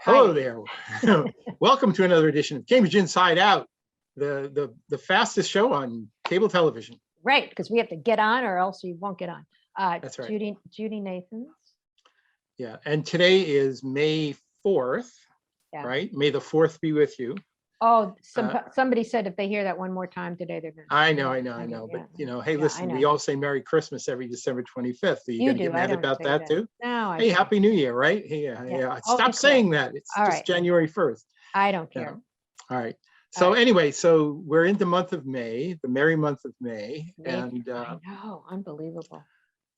Hello there. Welcome to another edition of Cambridge Inside Out, the fastest show on cable television. Right, because we have to get on or else you won't get on. That's right. Judy Nathans. Yeah, and today is May 4th, right? May the 4th be with you. Oh, somebody said if they hear that one more time today, they're going to. I know. But you know, hey, listen, we all say Merry Christmas every December 25th. Are you going to get mad about that too? No. Hey, Happy New Year, right? Hey, stop saying that. It's just January 1st. I don't care. All right. So anyway, so we're in the month of May, the merry month of May, and I know, unbelievable.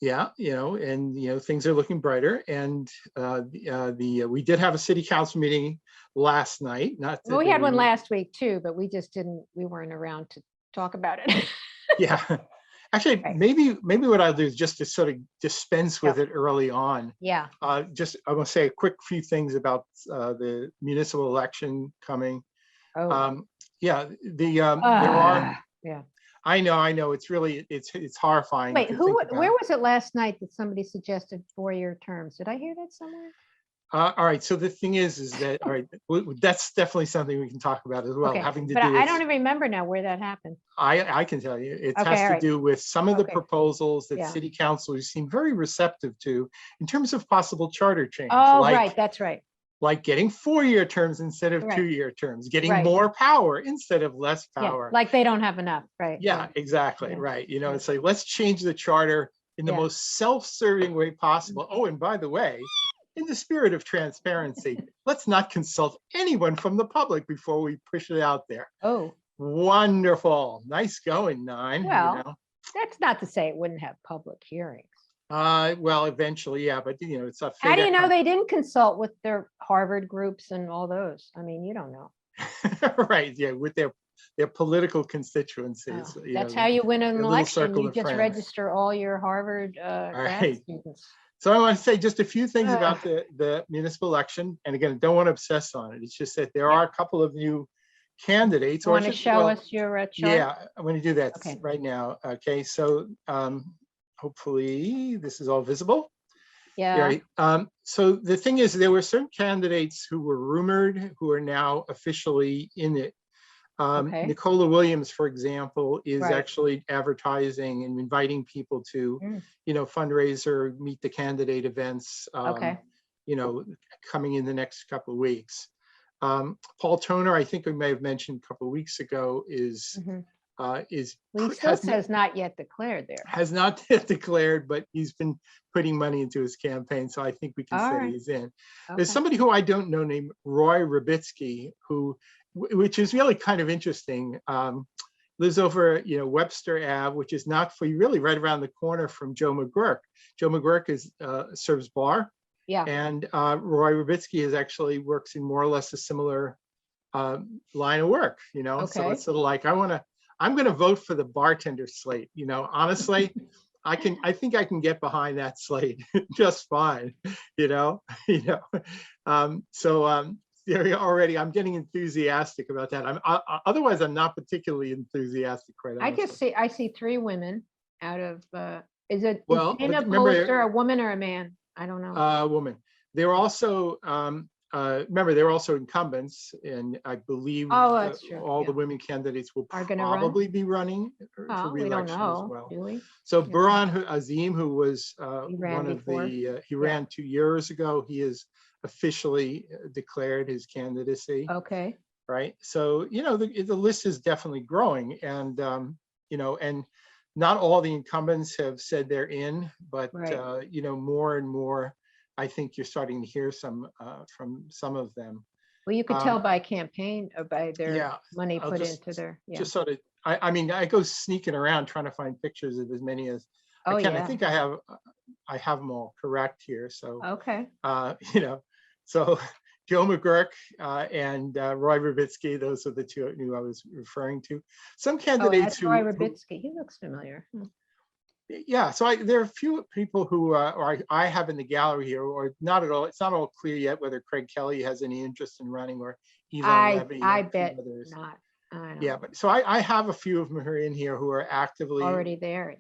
Yeah, and things are looking brighter. And we did have a city council meeting last night. Well, we had one last week too, but we weren't around to talk about it. Yeah, actually, maybe what I'll do is just to sort of dispense with it early on. Yeah. I want to say a quick few things about the municipal election coming. Oh. There are. Yeah. I know. It's really, it's horrifying. Wait, where was it last night that somebody suggested 4-year terms? Did I hear that somewhere? All right. So the thing is that, all right, that's definitely something we can talk about as well. Okay. Having to but do I don't even remember now where that happened. I can tell you, it has to do with some of the proposals that city councilors seem very receptive to in terms of possible charter change. Oh, right. That's right. Like getting 4-year terms instead of 2-year terms, getting more power instead of less power. Yeah, like they don't have enough, right? Yeah, exactly, right. It's like, let's change the charter in the most self-serving way possible. Oh, and by the way, in the spirit of transparency, let's not consult anyone from the public before we push it out there. Oh, wonderful. Nice going, Nine. Well, that's not to say it wouldn't have public hearings. Well, eventually, yeah, but it's a. How do you know they didn't consult with their Harvard groups and all those? I mean, you don't know. Right? Yeah, with their political constituencies. That's how you win an election. You just register all your Harvard grad students. So I want to say just a few things about the municipal election, and again, I don't want to obsess on it. It's just that there are a couple of new candidates. You want to show us your chart? Yeah, I'm going to do that right now. Okay, so. Hopefully this is all visible. Yeah. So the thing is, there were certain candidates who were rumored who are now officially in it. Nicola Williams, for example, is actually advertising and inviting people to, fundraiser, meet the candidate events, coming in the next couple of weeks. Paul Toner, I think we may have mentioned a couple of weeks ago, has not yet declared there. Has not yet declared, but he's been putting money into his campaign, so I think we can say he's in. There's somebody who I don't know named Roy Rubitsky, which is really kind of interesting. Lives over, Webster Ave, which is not for you, really right around the corner from Joe McGurk. Joe McGurk serves bar. Yeah. And Roy Rubitsky actually works in more or less a similar line of work, So it's sort of like, I'm going to vote for the bartender slate. Honestly, I think I can get behind that slate just fine. Already I'm getting enthusiastic about that. Otherwise I'm not particularly enthusiastic. Quite honestly. I see 3 women out of. Is it in a poster a woman or a man? I don't know. A woman. They're also. Remember, they're also incumbents, and I believe all the women candidates will probably be running for re-election as well. Really? So Burhan Azim, who was he ran 2 years ago, he has officially declared his candidacy. Okay. Right. So the list is definitely growing, and and not all the incumbents have said they're in, but more and more. I think you're starting to hear some from some of them. Well, you could tell by campaign or by their money put into their. Just sort of. I go sneaking around trying to find pictures of as many as I can. I think I have them all correct here. So so Joe McGurk and Roy Rubitsky, those are the 2 who I was referring to. Some candidates Roy Rubitsky. He looks familiar. Yeah, so there are a few people who I have in the gallery here, or not at all. It's not all clear yet whether Craig Kelly has any interest in running, or Yvonne Levy. I bet not. Yeah, but so I have a few of them who are in here who are actively already there,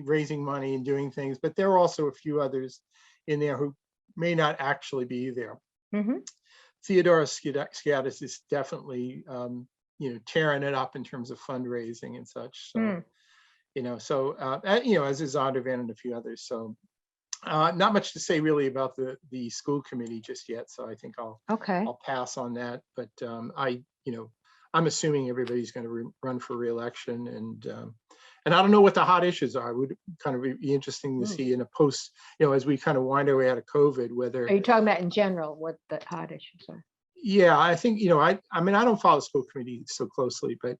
raising money and doing things. But there are also a few others in there who may not actually be there. Theodora Skiatis is definitely, tearing it up in terms of fundraising and such. So, as is Zondervan and a few others. So not much to say really about the school committee just yet. So I think I'll pass on that. But I'm assuming everybody's going to run for re-election, and I don't know what the hot issues are. It would kind of be interesting to see in a post, as we kind of wind our way out of COVID, whether. Are you talking about in general what the hot issues are? Yeah, I think, I mean, I don't follow the school committee so closely, but,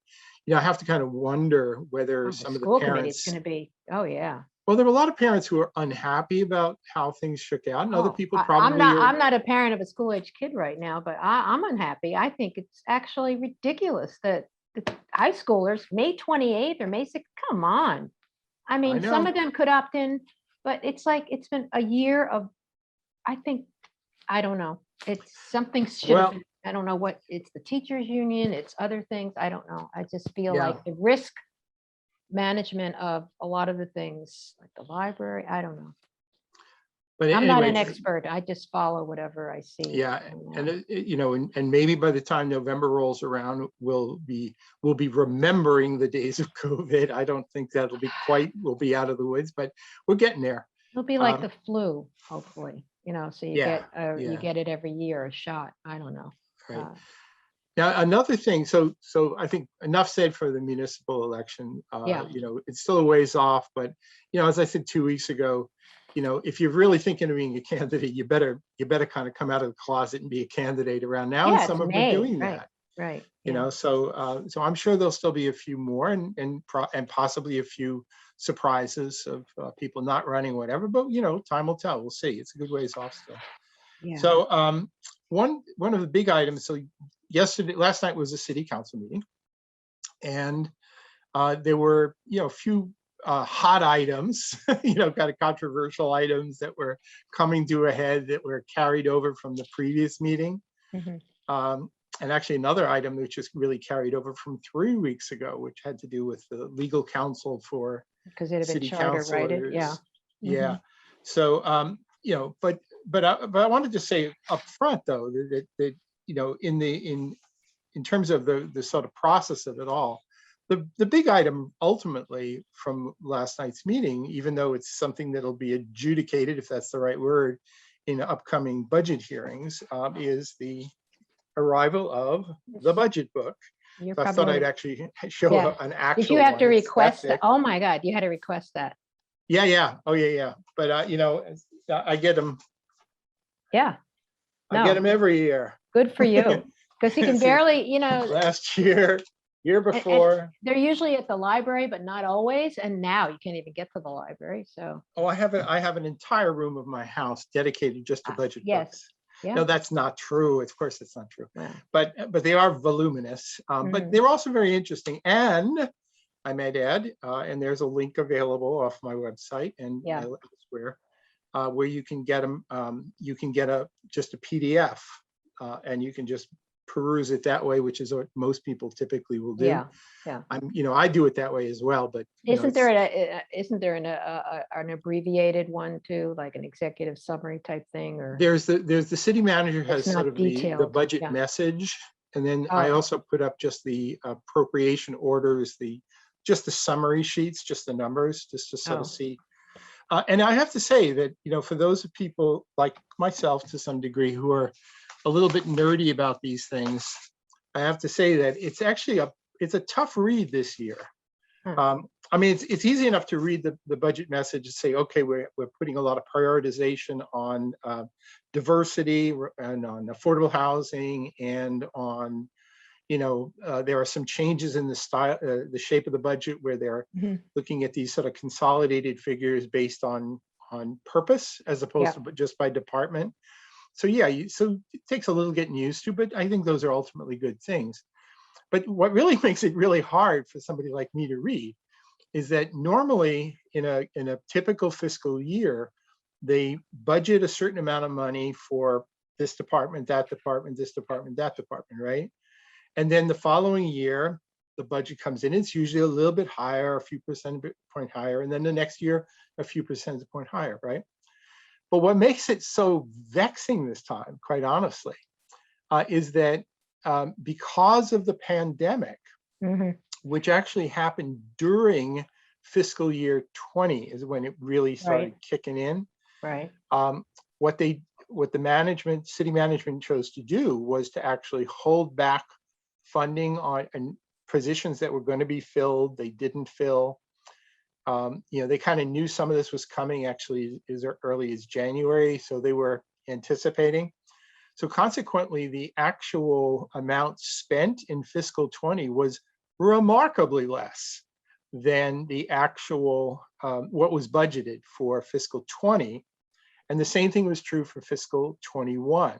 I have to kind of wonder whether some of the school parents. Committee is going to be, oh yeah. Well, there were a lot of parents who are unhappy about how things shook out, and other people probably. I'm not a parent of a school-age kid right now, but I'm unhappy. I think it's actually ridiculous that the high schoolers, May 28th or May 6th, come on. I mean, some of them could opt in, but it's like, it's been a year of, I don't know. It's something should have been, I don't know what, it's the teachers union, it's other things. I don't know. I just feel like the risk management of a lot of the things, like the library, I don't know. But I'm not an expert. I just follow whatever I see. Yeah, and and maybe by the time November rolls around, we'll be remembering the days of COVID. I don't think we'll be out of the woods, but we're getting there. It'll be like the flu, hopefully. So you get it every year, a shot. I don't know. Right. Now, another thing, so I think enough said for the municipal election. It's still a ways off, but as I said 2 weeks ago, if you're really thinking of being a candidate, you better kind of come out of the closet and be a candidate around now. And some have been doing that. Right. So I'm sure there'll still be a few more and possibly a few surprises of people not running, whatever. But time will tell. We'll see. It's a good ways off still. Yeah. So one of the big items. So last night was a city council meeting, and there were a few hot items, kind of controversial items that were coming to a head that were carried over from the previous meeting. Mm-hmm. And actually another item which is really carried over from 3 weeks ago, which had to do with the legal counsel for because it had been charter righted. Yeah. Mm-hmm. Yeah. So, but I wanted to say up front though, that in terms of the sort of process of it all, the big item ultimately from last night's meeting, even though it's something that'll be adjudicated, if that's the right word, in upcoming budget hearings, is the arrival of the budget book. So I thought I'd actually show an actual. Did you have to request that? Oh my God, you had to request that. Yeah. Oh yeah. But I get them. Yeah. I get them every year. Good for you, because you can barely, Last year before. And they're usually at the library, but not always. And now you can't even get to the library. So. Oh, I have an entire room of my house dedicated just to budget books. Yeah. No, that's not true. Of course, it's not true. Yeah. But they are voluminous. But they're also very interesting. And I might add, and there's a link available off my website and elsewhere, where you can get them. You can get just a PDF, and you can just peruse it that way, which is what most people typically will do. Yeah. I do it that way as well. But isn't there an abbreviated one too, like an executive summary type thing? Or there's the city manager has sort of the budget message, and then I also put up just the appropriation orders, just the summary sheets, just the numbers, just to sort of see. And I have to say that for those of people like myself to some degree who are a little bit nerdy about these things, I have to say that it's actually it's a tough read this year. I mean, it's easy enough to read the budget message and say, okay, we're putting a lot of prioritization on diversity and on affordable housing and on, there are some changes in the style, the shape of the budget where they're looking at these sort of consolidated figures based on purpose as opposed to just by department. So so it takes a little getting used to, but I think those are ultimately good things. But what really makes it really hard for somebody like me to read is that normally in a typical fiscal year, they budget a certain amount of money for this department, that department, this department, that department, right? And then the following year, the budget comes in. It's usually a little bit higher, a few percentage point higher, and then the next year, a few percentage point higher, right? But what makes it so vexing this time, quite honestly, is that because of the pandemic, Mhm. which actually happened during fiscal year 20 is when it really started kicking in. Right. What the city management chose to do was to actually hold back funding on positions that were going to be filled. They didn't fill. They kind of knew some of this was coming actually as early as January, so they were anticipating. So consequently, the actual amount spent in fiscal 20 was remarkably less than the actual what was budgeted for fiscal 20. And the same thing was true for fiscal 21.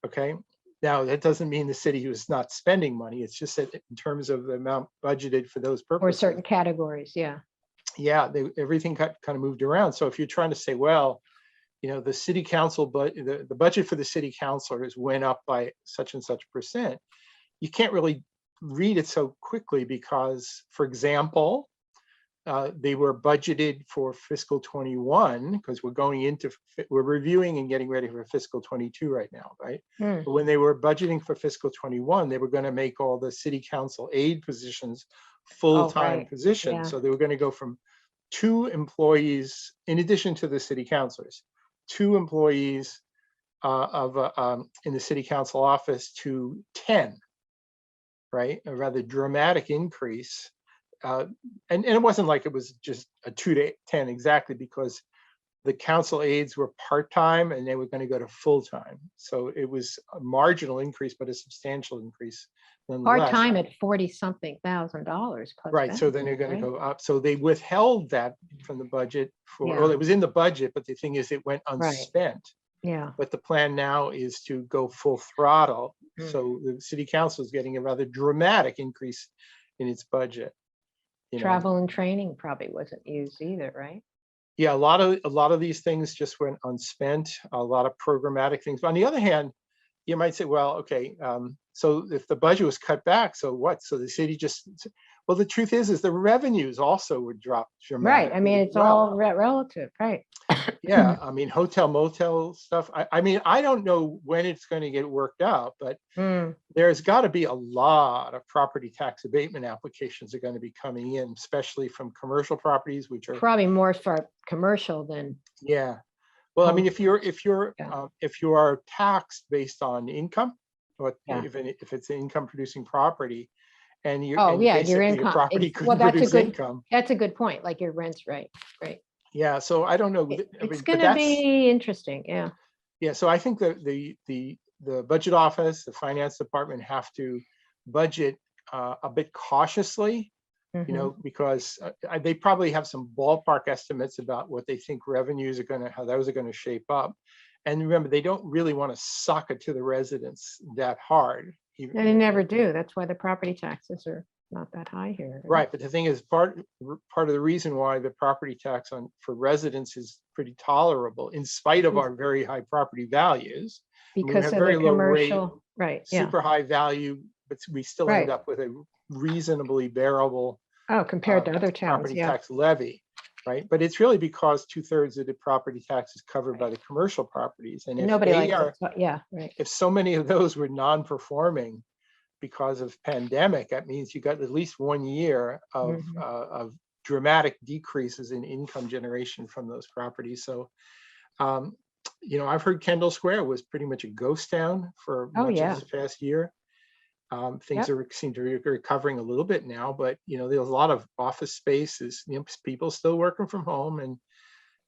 Okay. Now, that doesn't mean the city was not spending money. It's just that in terms of the amount budgeted for those purposes. Or certain categories, yeah. Yeah, everything got kind of moved around. So if you're trying to say, well, the city council, but the budget for the city councilors went up by such and such %, you can't really read it so quickly because, for example, they were budgeted for fiscal 21 because we're reviewing and getting ready for fiscal 22 right now, right? But when they were budgeting for fiscal 21, they were going to make all the city council aide positions full-time positions. Yeah. So they were going to go from 2 employees, in addition to the city councilors, 2 employees in the city council office to 10, right? A rather dramatic increase. And it wasn't like it was just a 2 to 10 exactly, because the council aides were part-time and they were going to go to full-time. So it was a marginal increase, but a substantial increase nonetheless. Part-time at $40-something thousand plus. Right. So then they're going to go up. So they withheld that from the budget well, it was in the budget, but the thing is it went unspent. Yeah. But the plan now is to go full throttle. So the city council is getting a rather dramatic increase in its budget. Travel and training probably wasn't used either, right? Yeah, a lot of these things just went unspent. A lot of programmatic things. But on the other hand, you might say, well, okay, so if the budget was cut back, so what? So the city well, the truth is the revenues also would drop dramatically. Right. I mean, it's all relative, right? Yeah. I mean, hotel, motel stuff. I mean, I don't know when it's going to get worked out, but there's got to be a lot of property tax abatement applications are going to be coming in, especially from commercial properties, which are probably more for commercial than. Yeah. Well, I mean, if you are taxed based on income, or if it's an income producing property, and your income, your property couldn't produce income. That's a good point. Like your rent's right. Yeah. So I don't know. It's going to be interesting. Yeah. Yeah. So I think that the budget office, the finance department have to budget a bit cautiously. Because they probably have some ballpark estimates about what they think revenues are how those are going to shape up. And remember, they don't really want to sock it to the residents that hard. And they never do. That's why the property taxes are not that high here. Right. But the thing is, part of the reason why the property tax for residents is pretty tolerable, in spite of our very high property values, because of the commercial, right? Super high value, but we still end up with a reasonably bearable compared to other towns, property tax levy, right? But it's really because 2/3 of the property tax is covered by the commercial properties, and if nobody likes it. If so many of those were non-performing because of pandemic, that means you got at least 1 year of dramatic decreases in income generation from those properties. So, I've heard Kendall Square was pretty much a ghost town for much of this past year. Things seem to be recovering a little bit now, but there's a lot of office spaces, people still working from home, and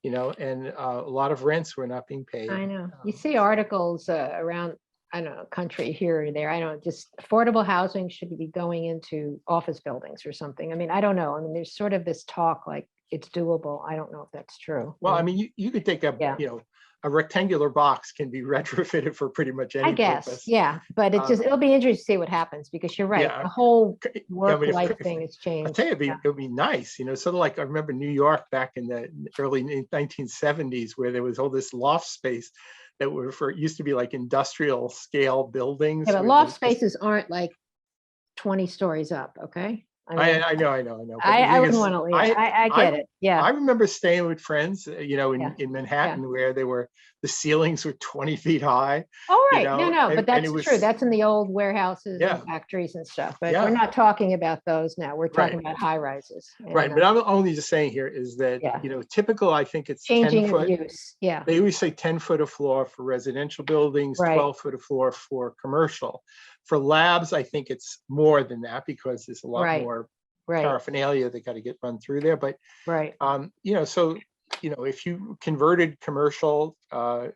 a lot of rents were not being paid. I know. You see articles around, I don't know, country here or there. I don't know, just affordable housing should be going into office buildings or something. I mean, I don't know. I mean, there's sort of this talk like it's doable. I don't know if that's true. Well, I mean, you could take a rectangular box can be retrofitted for pretty much any purpose. But it'll be interesting to see what happens, because you're right. The whole work life thing has changed. I'll tell you, it would be nice, sort of like I remember New York back in the early 1970s, where there was all this loft space that used to be like industrial scale buildings. Yeah, but loft spaces aren't like 20 stories up, okay? I know. I wouldn't want to leave. I get it. Yeah. I remember staying with friends, in Manhattan, where there were the ceilings were 20 feet high. Oh, right. You know, No, but that's it was, true. That's in the old warehouses yeah, and factories and stuff, but yeah, we're not talking about those now. We're talking right, about high rises. right. And But I'm only just saying here is that, yeah, you know, typical, I think it's 10 changing of foot. use. Yeah, They always say 10 foot of floor for residential buildings, right, 12 foot of floor for commercial. For labs, I think it's more than that because there's a lot right, more right, paraphernalia that got to get run through there. But, right. you know, so, you know, if you converted commercial to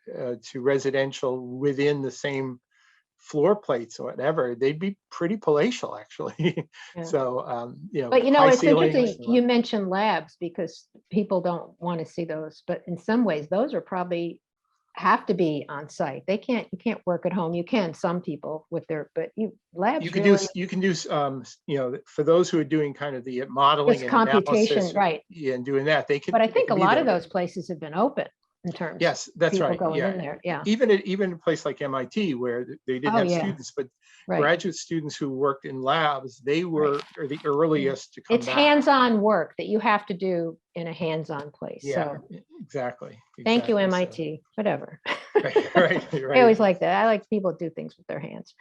residential within the same floor plates or whatever, they'd be pretty palatial, actually. Yeah. So, you know, But you know, high it's ceilings. interesting, you mentioned labs because people don't want to see those, but in some ways, those are probably have to be on site. You can't work at home. You can, some people with their, but labs You can do, really you know, for those who are doing kind of the modeling just and computation, analysis, right? yeah, and doing that, But I think a be lot there. of those places have been open in terms of Yes, that's people right. going Yeah. in there. Yeah. Even a place like MIT where they didn't Oh, have yeah. students, but Right. graduate students who worked in labs, they were are the earliest to come It's back. hands-on work that you have to do in a hands-on place. Yeah, So exactly. thank you, So, MIT, whatever. right, right, I always right. like that. I like people who do things with their hands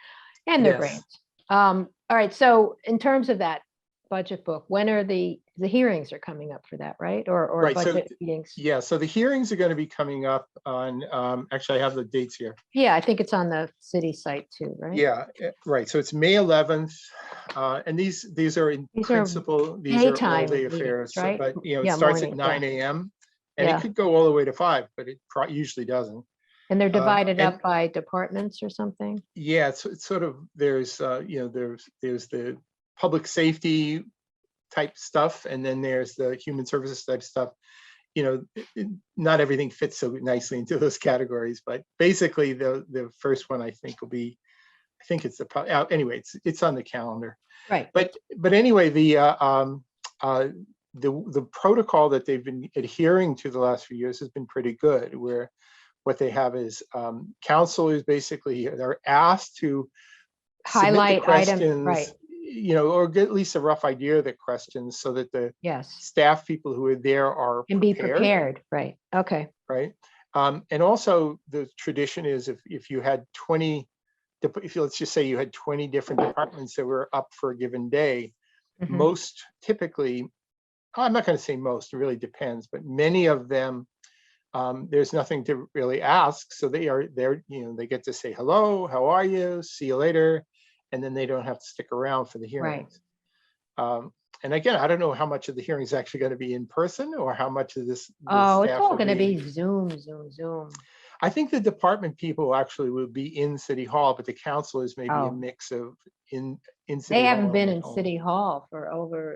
and their Yes. brains. All right. So in terms of that budget book, when are the hearings are coming up for that, right? Or Right, so budget meetings? yeah, so the hearings are going to be coming up on, actually, I have the dates here. Yeah, I think it's on the city site too, right? Yeah, right. So it's May 11th, and these are in These are principle, these are all daytime day meetings, affairs. right? But you know, it Yeah, starts at morning, 9 yeah. a.m. and Yeah. it could go all the way to 5, but it usually doesn't. And they're divided And up by departments or something? yeah, it's sort of, there's you know, there's the public safety type stuff, and then there's the human services type stuff. You know, not everything fits so nicely into those categories, but basically the first one I think will be, I think it's anyway, it's on the calendar. Right. But anyway, the protocol that they've been adhering to the last few years has been pretty good, where what they have is counselors basically are asked to Highlight questions, items, right? You know, or get at least a rough idea of the questions so that the Yes. staff people who are there are And be prepared, right? Okay. right? And also the tradition is if you had 20, if you, let's just say you had 20 different departments that were up for a given day, most typically, I'm not going to say most, it really depends, but many of them, there's nothing to really ask. So they are there, you know, they get to say, hello, how are you? See you later. And then they don't have to stick around for the hearings. Right. And again, I don't know how much of the hearing is actually going to be in person or how much of this. Oh, it's all going to be Zoom. I think the department people actually will be in City Hall, but the counselors may be a mix of in City Hall. They haven't been in City Hall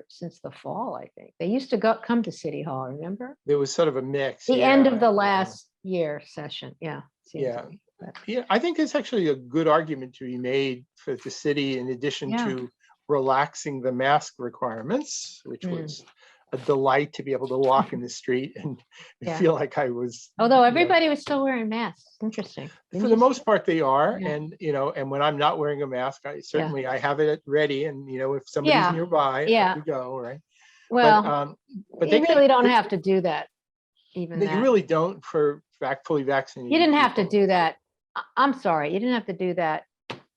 since the fall, I think. They used to come to City Hall, remember? There was sort of a mix. The end of the last year session, yeah. Yeah. Yeah, I think it's actually a good argument to be made for the city, in addition to relaxing the mask requirements, which was a delight to be able to walk in the street and feel like I was. Although everybody was still wearing masks. Interesting. For the most part, they are. And, you know, and when I'm not wearing a mask, I certainly, I have it ready. And, you know, if somebody's nearby, I could go, right? Well, but they really don't have to do that. Even you really don't for fully vaccinated. You didn't have to do that. I'm sorry, you didn't have to do that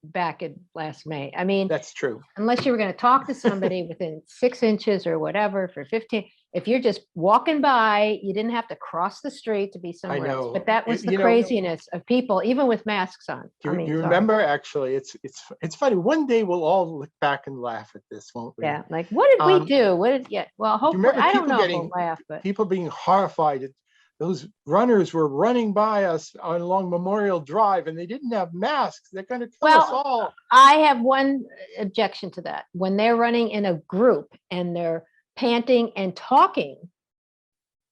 back in last May. I mean, that's true. Unless you were going to talk to somebody within 6 inches or whatever for 15. If you're just walking by, you didn't have to cross the street to be somewhere else. But that was the craziness of people, even with masks on. You remember, actually, it's funny. One day we'll all look back and laugh at this, won't we? Yeah, like what did we do? Well, hopefully, I don't know if we'll laugh, but people being horrified. Those runners were running by us along Memorial Drive and they didn't have masks. They're going to kill us all. I have one objection to that. When they're running in a group and they're panting and talking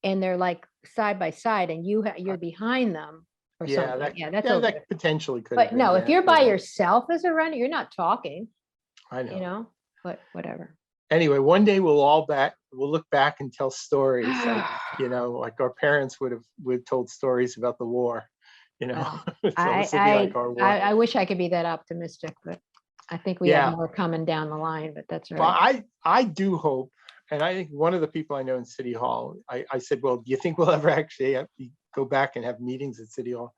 and they're like side by side and you're behind them or something. That potentially could. But no, if you're by yourself as a runner, you're not talking. I know. You know, but whatever. Anyway, one day we'll look back and tell stories like, you know, like our parents would have told stories about the war, you know. So I wish I could be that optimistic, but I think we have more coming down the line, but that's right. Well, I do hope, and I think one of the people I know in City Hall, I said, well, do you think we'll ever actually go back and have meetings at City Hall.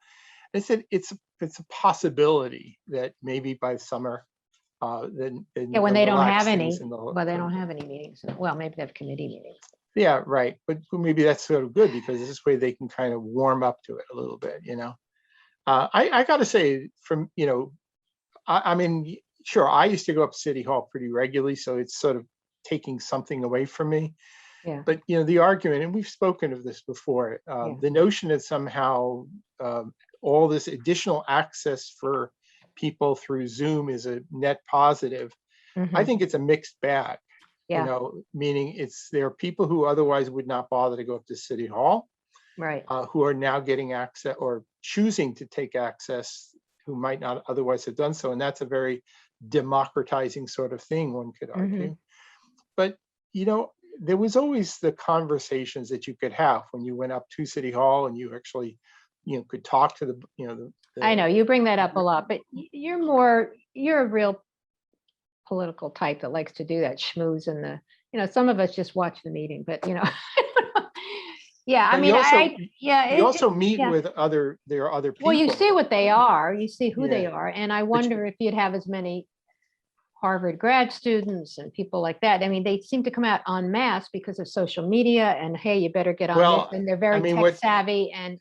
I said, it's a possibility that maybe by summer, then when they don't have any, well, they don't have any meetings. Well, maybe they have committee meetings. Yeah, right. But maybe that's sort of good because this way they can kind of warm up to it a little bit, I got to say, from, I mean, sure, I used to go up to City Hall pretty regularly, so it's sort of taking something away from me. Yeah. But, the argument, and we've spoken of this before, the notion that somehow all this additional access for people through Zoom is a net positive. I think it's a mixed bag, meaning there are people who otherwise would not bother to go up to City Hall, right? Who are now getting access or choosing to take access who might not otherwise have done so. And that's a very democratizing sort of thing, one could argue. But, there was always the conversations that you could have when you went up to City Hall and you actually, could talk to the I know you bring that up a lot, but you're a real political type that likes to do that schmooze and some of us just watch the meeting, but yeah, I mean, you also meet with there are other people. Well, you see what they are, you see who they are. And I wonder if you'd have as many Harvard grad students and people like that. I mean, they seem to come out en masse because of social media and, hey, you better get on this. And they're very tech savvy and,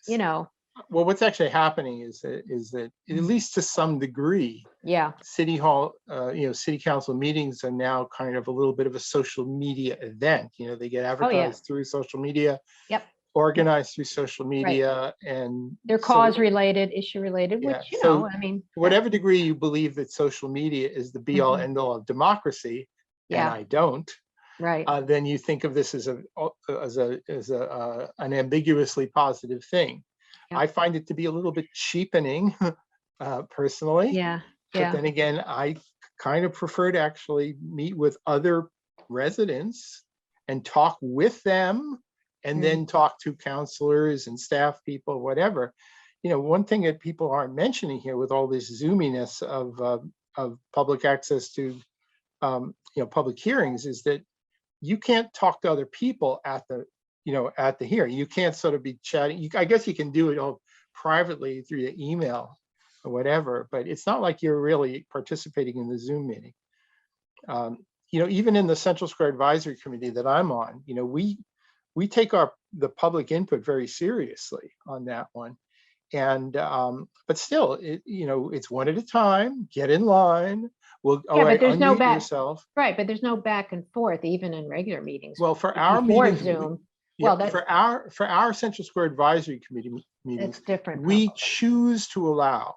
Well, what's actually happening is that at least to some degree, City Hall, City Council meetings are now kind of a little bit of a social media event. They get advertised through social media, organized through social media, and they're cause related, issue related, which I mean, whatever degree you believe that social media is the be all end all of democracy, and I don't. Right. Then you think of this as an ambiguously positive thing. I find it to be a little bit cheapening, personally. Yeah. But then again, I kind of prefer to actually meet with other residents and talk with them, and then talk to counselors and staff people, whatever. One thing that people aren't mentioning here with all this zoominess of public access to public hearings is that you can't talk to other people at the hearing. You can't sort of be chatting. I guess you can do it all privately through the email or whatever, but it's not like you're really participating in the Zoom meeting. Even in the Central Square Advisory Committee that I'm on, we take the public input very seriously on that one. And but still, it's one at a time. Get in line. But there's no back. Yourself. Right, but there's no back and forth even in regular meetings. Well, for our meetings, Zoom. For our Central Square Advisory Committee meetings, it's different. We choose to allow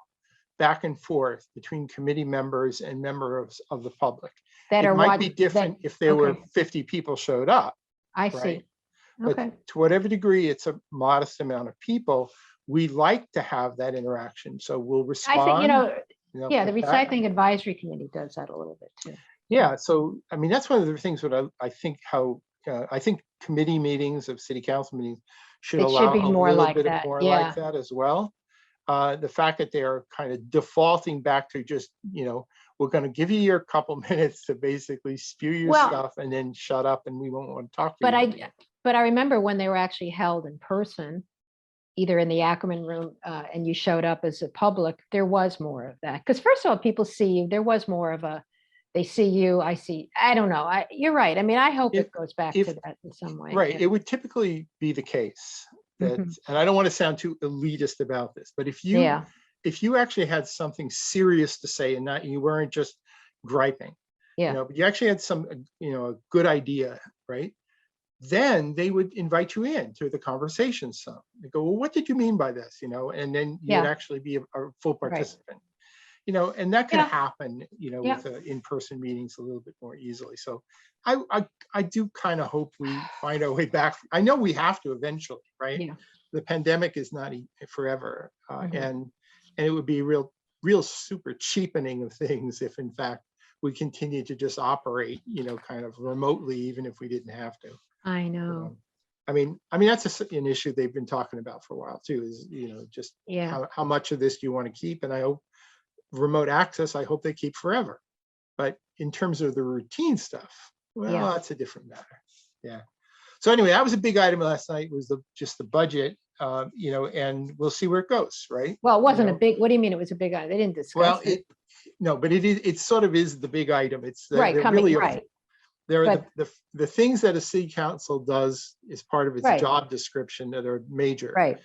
back and forth between committee members and members of the public. It might be different if there were 50 people showed up. I see. But to whatever degree it's a modest amount of people, we like to have that interaction. So we'll respond. I think, the Recycling Advisory Committee does that a little bit too. Yeah. So, I mean, that's one of the things that I think I think committee meetings of city council meetings should allow be more like that. Like that as well. The fact that they are kind of defaulting back to just, we're going to give you your couple minutes to basically spew your stuff and then shut up and we won't want to talk to you. But I remember when they were actually held in person, either in the Ackerman room and you showed up as a public, there was more of that. Because first of all, people see you. There was more of they see you, I see. I don't know. You're right. I mean, I hope it goes back to that in some way. Right. It would typically be the case that, and I don't want to sound too elitist about this, but if you actually had something serious to say and you weren't just griping, but you actually had a good idea, right? Then they would invite you in to the conversation some. They go, well, what did you mean by this? And then you'd actually be a full participant. And that can happen, with in-person meetings a little bit more easily. So I do kind of hope we find our way back. I know we have to eventually, right? Yeah. The pandemic is not forever. And it would be real super cheapening of things if in fact we continue to just operate, kind of remotely, even if we didn't have to. I know. I mean, that's an issue they've been talking about for a while too, is, just how much of this do you want to keep? And I hope remote access, I hope they keep forever. But in terms of the routine stuff, that's a different matter. Yeah. So anyway, that was a big item last night, was just the budget. you know, and we'll see where it goes, right? Well, it You wasn't a know? big, what do you mean it was a big item? They didn't Well, discuss it. no, but it sort of is the big item. It's Right, they're coming, really right, there are but, the things that a city council does as part of its Right. job description that are major right,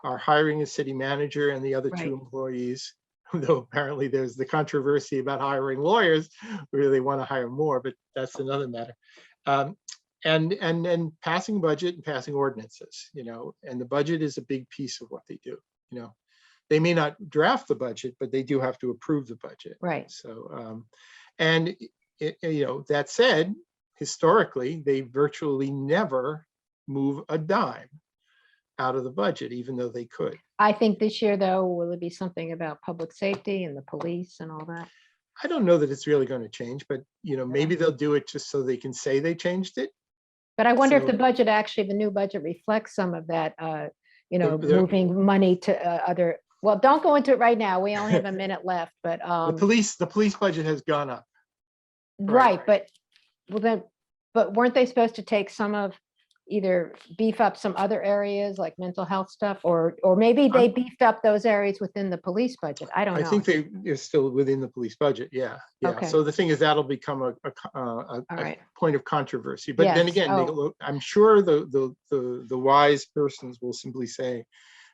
are hiring a city manager and the other Right. two employees. Though apparently there's the controversy about hiring lawyers, where they want to hire more, but that's another matter. And passing budget and passing ordinances, you know, and the budget is a big piece of what they do. You know, they may not draft the budget, but they do have to approve the budget. right. So, and you know, that said, historically, they virtually never move a dime out of the budget, even though they could. I think this year, though, will it be something about public safety and the police and all that? I don't know that it's really going to change, but you know, maybe they'll do it just so they can say they changed it. But I wonder if So- the budget, actually, the new budget reflects some of that, you know, The- moving money to other, well, don't go into it right now. We only have a minute left, but, The police budget has gone up. right, but, well, then, but weren't they supposed to take some of, either beef up some other areas like mental health stuff, or maybe they beefed up those areas within the police budget? I don't I know. think they're still within the police budget. Yeah, yeah. Okay. So the thing is, that'll become a right. point of controversy. But then Yes. again, Oh. I'm sure the wise persons will simply say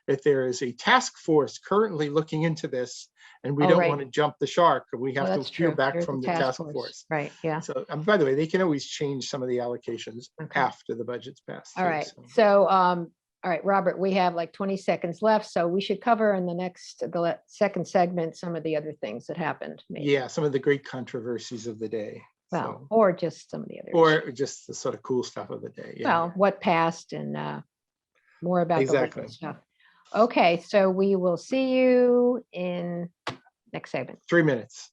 that there is a task force currently looking into this, and we Oh, don't right. want to jump the shark, and we Well, have to that's hear true. back There's from a the task force. Right, yeah. So, by the way, they can always change some of the allocations Okay. after the budget's passed. All too, right, so. so, all right, Robert, we have like 20 seconds left, so we should cover in the second segment, some of the other things that happened. Maybe. Yeah, some of the great controversies of the day. Well, So, or just some of the other. or just the sort of cool stuff of the day. Yeah. Well, what passed and more about the Exactly. legal stuff. Okay, so we will see you in next segment. 3 minutes.